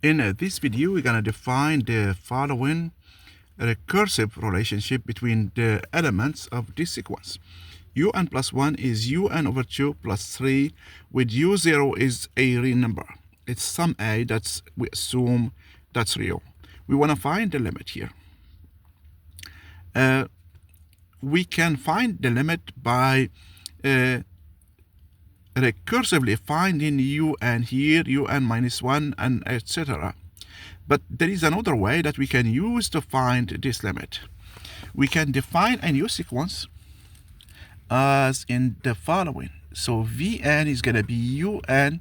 In this video, we're going to define the following recursive relationship between the elements of this sequence. un+1 is un/2 plus 3, with u0 is a real number. It's some a that's we assume that's real. We want to find the limit here. We can find the limit by recursively finding un here, un-1, and etc. But there is another way that we can use to find this limit. We can define a new sequence as in the following. So Vn is going to be un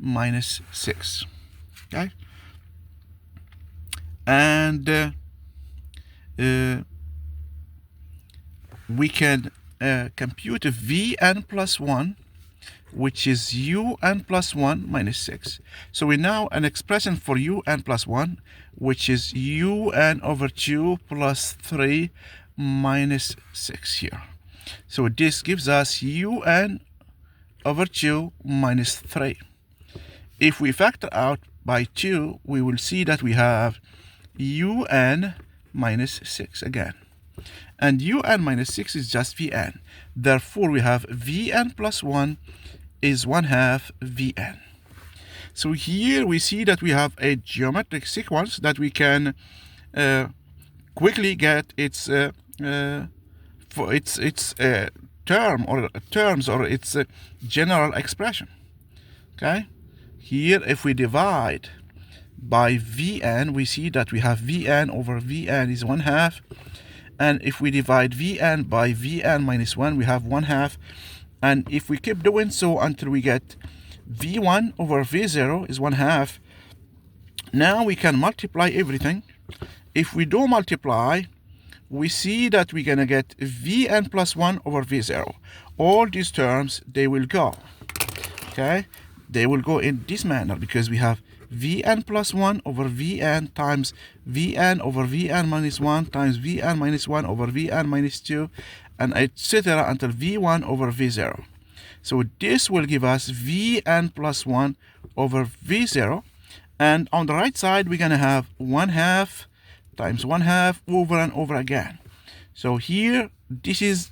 minus 6. Okay? And we can compute Vn+1, which is un+1 minus 6. So we now an expression for un+1, which is un/2 plus 3 minus 6 here. So this gives us un/2 minus 3. If we factor out by 2, we will see that we have un minus 6 again. And un minus 6 is just Vn. Therefore, we have Vn+1 is 1/2 Vn. So here we see that we have a geometric sequence that we can quickly get its for its term or terms or its general expression. Okay, here if we divide by Vn, we see that we have Vn over Vn is 1/2. And if we divide Vn by Vn minus 1, we have 1/2. And if we keep doing so until we get V1 over V0 is 1/2, now we can multiply everything. If we do multiply, we see that we're going to get Vn+1 over V0. All these terms, they will go. Okay? They will go in this manner because we have Vn+1 over Vn times Vn over Vn minus 1 times Vn minus 1 over Vn minus 2, and etc. until V1 over V0. So this will give us Vn+1 over V0. And on the right side, we're going to have 1/2 times 1/2 over and over again. So here, this is,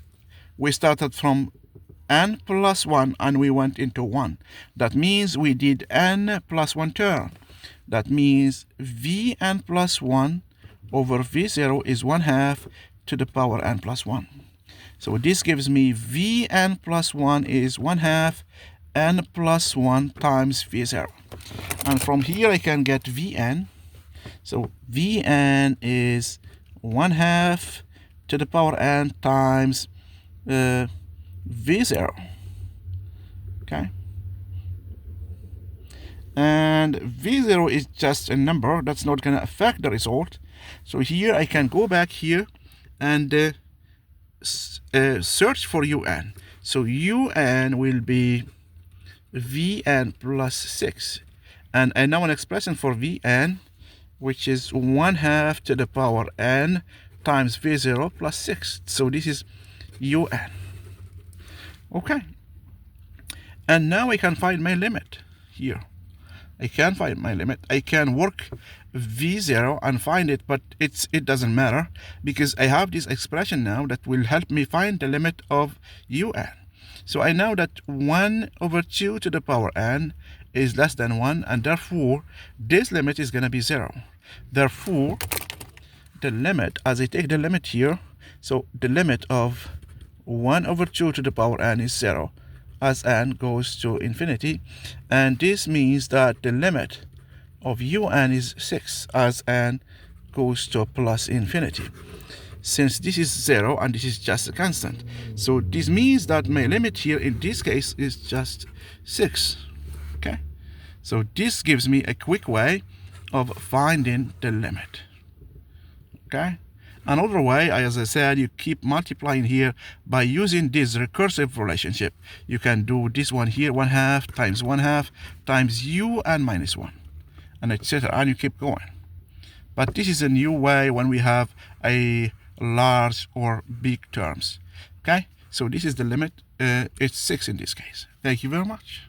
we started from n+1 and we went into 1. That means we did n+1 term. That means Vn+1 over V0 is 1/2 to the power n+1. So this gives me Vn+1 is 1/2 n+1 times V0. And from here I can get Vn. So Vn is 1/2 to the power n times V0. Okay, and V0 is just a number that's not going to affect the result. So here I can go back here and search for un. So un will be Vn plus 6, and I know an expression for Vn, which is 1/2 to the power n times V0 plus 6. So this is un. Okay, and now I can find my limit here. I can find my limit. I can work V0 and find it, but it doesn't matter because I have this expression now that will help me find the limit of un. So I know that 1/2 to the power n is less than 1, and therefore this limit is going to be 0. Therefore, the limit, as I take the limit here, so the limit of 1/2 to the power n is 0 as n goes to infinity, and this means that the limit of un is 6 as n goes to plus infinity. Since this is 0 and this is just a constant, so this means that my limit here in this case is just 6. Okay, so this gives me a quick way of finding the limit. Okay, another way, as I said, you keep multiplying here by using this recursive relationship. You can do this one here, 1/2 times 1/2 times un minus 1, and etc. And you keep going. But this is a new way when we have a large or big terms. Okay, so this is the limit. It's 6 in this case. Thank you very much.